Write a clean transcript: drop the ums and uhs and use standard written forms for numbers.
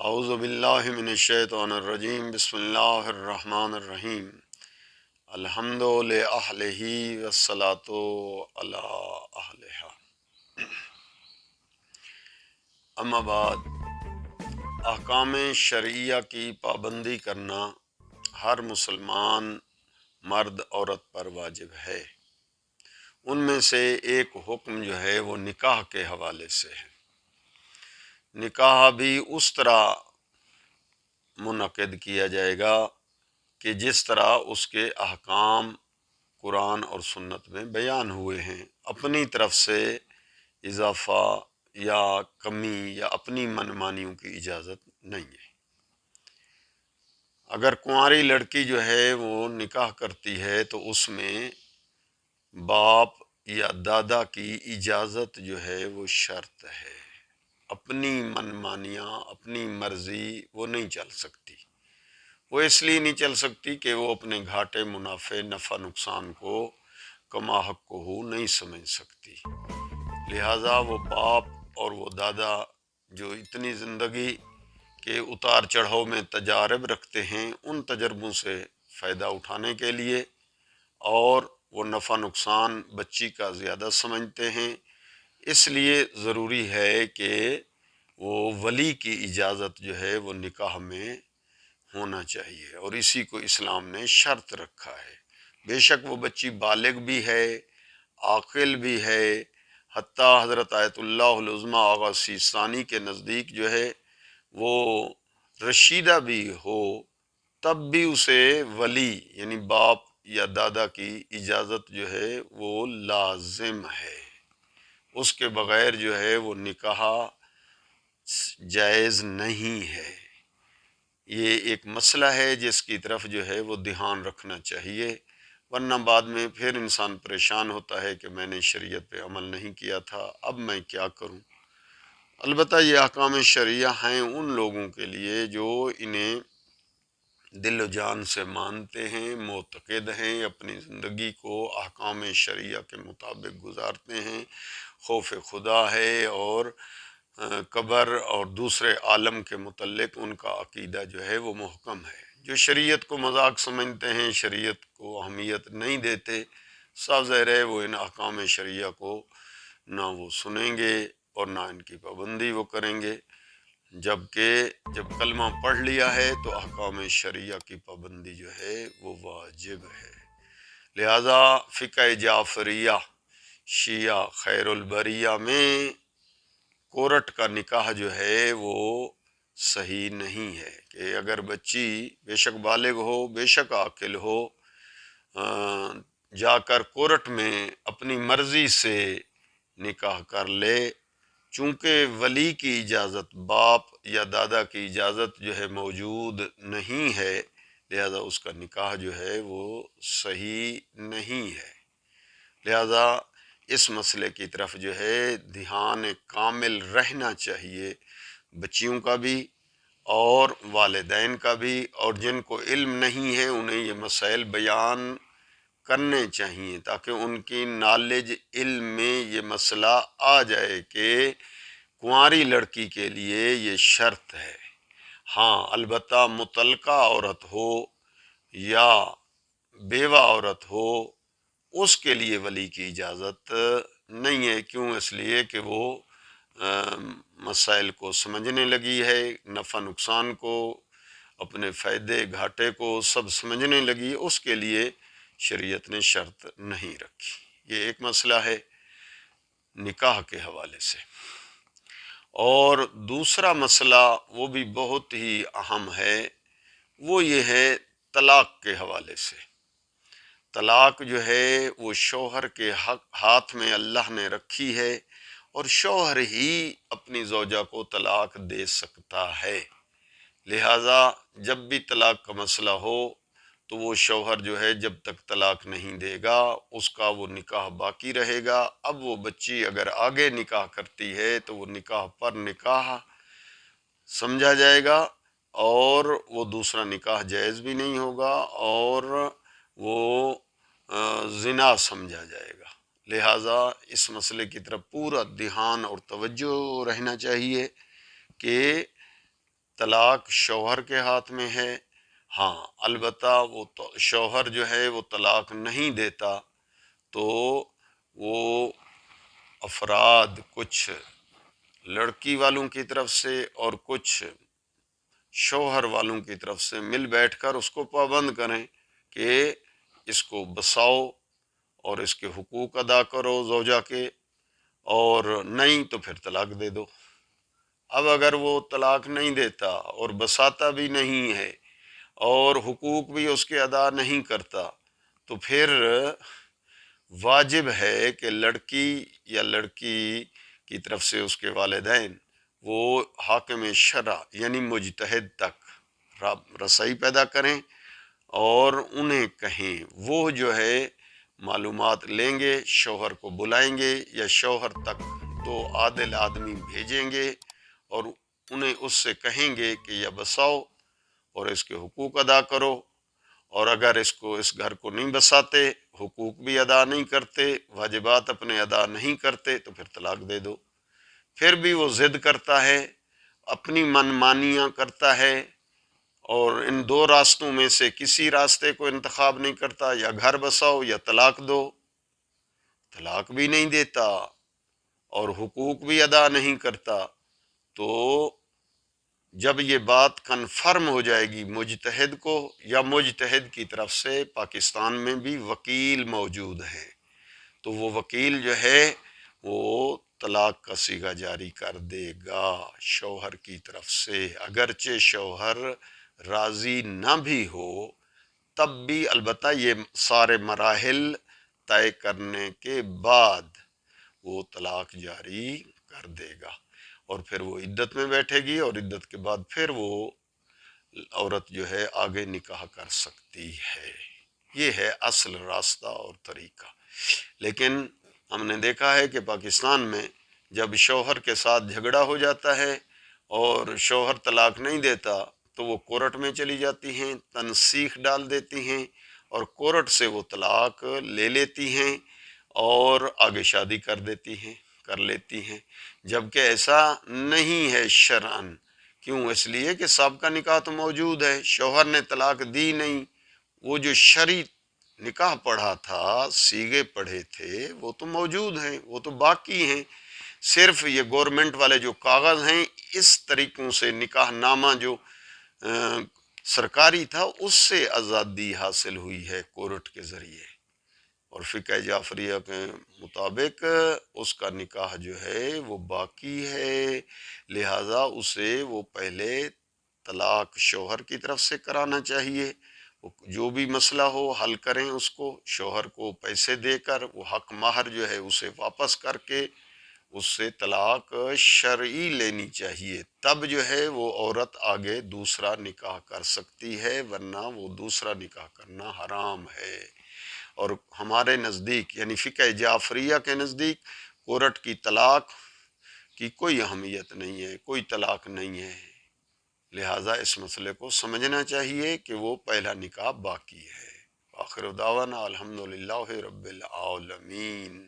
اعوذ باللہ من الشیطان الرجیم بسم اللہ الرحمن الرحیم الحمد لأہلہ والصلاۃ علی اہلہا اما بعد، احکام شرعیہ کی پابندی کرنا ہر مسلمان مرد عورت پر واجب ہے۔ ان میں سے ایک حکم جو ہے وہ نکاح کے حوالے سے ہے۔ نکاح بھی اس طرح منعقد کیا جائے گا کہ جس طرح اس کے احکام قرآن اور سنت میں بیان ہوئے ہیں۔ اپنی طرف سے اضافہ یا کمی یا اپنی منمانیوں کی اجازت نہیں ہے۔ اگر کنواری لڑکی جو ہے وہ نکاح کرتی ہے تو اس میں باپ یا دادا کی اجازت جو ہے وہ شرط ہے۔ اپنی منمانیاں، اپنی مرضی وہ نہیں چل سکتی۔ وہ اس لیے نہیں چل سکتی کہ وہ اپنے گھاٹے منافع نفع نقصان کو کما حق کو نہیں سمجھ سکتی۔ لہٰذا وہ باپ اور وہ دادا جو اتنی زندگی کے اتار چڑھاؤ میں تجارب رکھتے ہیں، ان تجربوں سے فائدہ اٹھانے کے لیے اور وہ نفع نقصان بچی کا زیادہ سمجھتے ہیں، اس لیے ضروری ہے کہ وہ ولی کی اجازت جو ہے وہ نکاح میں ہونا چاہیے، اور اسی کو اسلام نے شرط رکھا ہے۔ بے شک وہ بچی بالغ بھی ہے، عاقل بھی ہے، حتیٰ حضرت آیت اللہ العظمیٰ آغا سیستانی کے نزدیک جو ہے وہ رشیدہ بھی ہو، تب بھی اسے ولی یعنی باپ یا دادا کی اجازت جو ہے وہ لازم ہے۔ اس کے بغیر جو ہے وہ نکاح جائز نہیں ہے۔ یہ ایک مسئلہ ہے جس کی طرف جو ہے وہ دھیان رکھنا چاہیے، ورنہ بعد میں پھر انسان پریشان ہوتا ہے کہ میں نے شریعت پہ عمل نہیں کیا تھا، اب میں کیا کروں۔ البتہ یہ احکام شرعیہ ہیں ان لوگوں کے لیے جو انہیں دل و جان سے مانتے ہیں، معتقد ہیں، اپنی زندگی کو احکام شرعیہ کے مطابق گزارتے ہیں، خوف خدا ہے، اور قبر اور دوسرے عالم کے متعلق ان کا عقیدہ جو ہے وہ محکم ہے۔ جو شریعت کو مذاق سمجھتے ہیں، شریعت کو اہمیت نہیں دیتے، صاف ظاہر ہے وہ ان احکام شرعیہ کو نہ وہ سنیں گے اور نہ ان کی پابندی وہ کریں گے، جبکہ جب کلمہ پڑھ لیا ہے تو احکام شرعیہ کی پابندی جو ہے وہ واجب ہے۔ لہذا فقہ جعفریہ شیعہ خیر البریہ میں کورٹ کا نکاح جو ہے وہ صحیح نہیں ہے، کہ اگر بچی بے شک بالغ ہو، بے شک عاقل ہو، جا کر کورٹ میں اپنی مرضی سے نکاح کر لے، چونکہ ولی کی اجازت، باپ یا دادا کی اجازت جو ہے موجود نہیں ہے، لہذا اس کا نکاح جو ہے وہ صحیح نہیں ہے۔ لہذا اس مسئلے کی طرف جو ہے دھیان کامل رہنا چاہیے، بچیوں کا بھی اور والدین کا بھی، اور جن کو علم نہیں ہے انہیں یہ مسائل بیان کرنے چاہیے تاکہ ان کی نالج، علم میں یہ مسئلہ آ جائے کہ کنواری لڑکی کے لیے یہ شرط ہے۔ ہاں البتہ مطلقہ عورت ہو یا بیوہ عورت ہو، اس کے لیے ولی کی اجازت نہیں ہے۔ کیوں؟ اس لیے کہ وہ مسائل کو سمجھنے لگی ہے، نفع نقصان کو، اپنے فائدے گھاٹے کو سب سمجھنے لگی، اس کے لیے شریعت نے شرط نہیں رکھی۔ یہ ایک مسئلہ ہے نکاح کے حوالے سے۔ اور دوسرا مسئلہ وہ بھی بہت ہی اہم ہے، وہ یہ ہے طلاق کے حوالے سے۔ طلاق جو ہے وہ شوہر کے ہاتھ میں اللہ نے رکھی ہے، اور شوہر ہی اپنی زوجہ کو طلاق دے سکتا ہے۔ لہٰذا جب بھی طلاق کا مسئلہ ہو تو وہ شوہر جو ہے جب تک طلاق نہیں دے گا اس کا وہ نکاح باقی رہے گا۔ اب وہ بچی اگر آگے نکاح کرتی ہے تو وہ نکاح پر نکاح سمجھا جائے گا، اور وہ دوسرا نکاح جائز بھی نہیں ہوگا، اور وہ زنا سمجھا جائے گا۔ لہٰذا اس مسئلے کی طرف پورا دھیان اور توجہ رہنا چاہیے کہ طلاق شوہر کے ہاتھ میں ہے۔ ہاں البتہ وہ شوہر جو ہے وہ طلاق نہیں دیتا، تو وہ افراد کچھ لڑکی والوں کی طرف سے اور کچھ شوہر والوں کی طرف سے مل بیٹھ کر اس کو پابند کریں کہ اس کو بساؤ اور اس کے حقوق ادا کرو زوجہ کے، اور نہیں تو پھر طلاق دے دو۔ اب اگر وہ طلاق نہیں دیتا اور بساتا بھی نہیں ہے اور حقوق بھی اس کے ادا نہیں کرتا، تو پھر واجب ہے کہ لڑکی یا لڑکی کی طرف سے اس کے والدین وہ حاکم شرع یعنی مجتہد تک رسائی پیدا کریں اور انہیں کہیں، وہ جو ہے معلومات لیں گے، شوہر کو بلائیں گے یا شوہر تک دو عادل آدمی بھیجیں گے اور انہیں اس سے کہیں گے کہ یا بساؤ اور اس کے حقوق ادا کرو، اور اگر اس گھر کو نہیں بساتے، حقوق بھی ادا نہیں کرتے، واجبات اپنے ادا نہیں کرتے، تو پھر طلاق دے دو۔ پھر بھی وہ ضد کرتا ہے، اپنی من مانیاں کرتا ہے اور ان دو راستوں میں سے کسی راستے کو انتخاب نہیں کرتا، یا گھر بساؤ یا طلاق دو، طلاق بھی نہیں دیتا اور حقوق بھی ادا نہیں کرتا، تو جب یہ بات کنفرم ہو جائے گی مجتہد کو یا مجتہد کی طرف سے پاکستان میں بھی وکیل موجود ہیں، تو وہ وکیل جو ہے وہ طلاق کا صیغہ جاری کر دے گا شوہر کی طرف سے، اگرچہ شوہر راضی نہ بھی ہو، تب بھی البتہ یہ سارے مراحل طے کرنے کے بعد وہ طلاق جاری کر دے گا، اور پھر وہ عدت میں بیٹھے گی اور عدت کے بعد پھر وہ عورت جو ہے آگے نکاح کر سکتی ہے۔ یہ ہے اصل راستہ اور طریقہ۔ لیکن ہم نے دیکھا ہے کہ پاکستان میں جب شوہر کے ساتھ جھگڑا ہو جاتا ہے اور شوہر طلاق نہیں دیتا، تو وہ کورٹ میں چلی جاتی ہیں، تنسیخ ڈال دیتی ہیں اور کورٹ سے وہ طلاق لے لیتی ہیں اور آگے شادی کر لیتی ہیں، جبکہ ایسا نہیں ہے شرعاً۔ کیوں؟ اس لیے کہ سابقہ نکاح تو موجود ہے، شوہر نے طلاق دی نہیں، وہ جو شرعی نکاح پڑھا تھا، صیغے پڑھے تھے، وہ تو موجود ہیں، وہ تو باقی ہیں، صرف یہ گورنمنٹ والے جو کاغذ ہیں، اس طریقوں سے نکاح نامہ جو سرکاری تھا اس سے آزادی حاصل ہوئی ہے کورٹ کے ذریعے، اور فقہ جعفریہ کے مطابق اس کا نکاح جو ہے وہ باقی ہے، لہذا اسے وہ پہلے طلاق شوہر کی طرف سے کرانا چاہیے، جو بھی مسئلہ ہو حل کریں، اس کو شوہر کو پیسے دے کر وہ حق مہر جو ہے اسے واپس کر کے اس سے طلاق شرعی لینی چاہیے، تب جو ہے وہ عورت آگے دوسرا نکاح کر سکتی ہے، ورنہ وہ دوسرا نکاح کرنا حرام ہے۔ اور ہمارے نزدیک یعنی فقہ جعفریہ کے نزدیک کورٹ کی طلاق کی کوئی اہمیت نہیں ہے، کوئی طلاق نہیں ہے، لہٰذا اس مسئلے کو سمجھنا چاہیے کہ وہ پہلا نکاح باقی ہے۔ آخر دعوانا الحمدللہ رب العالمین۔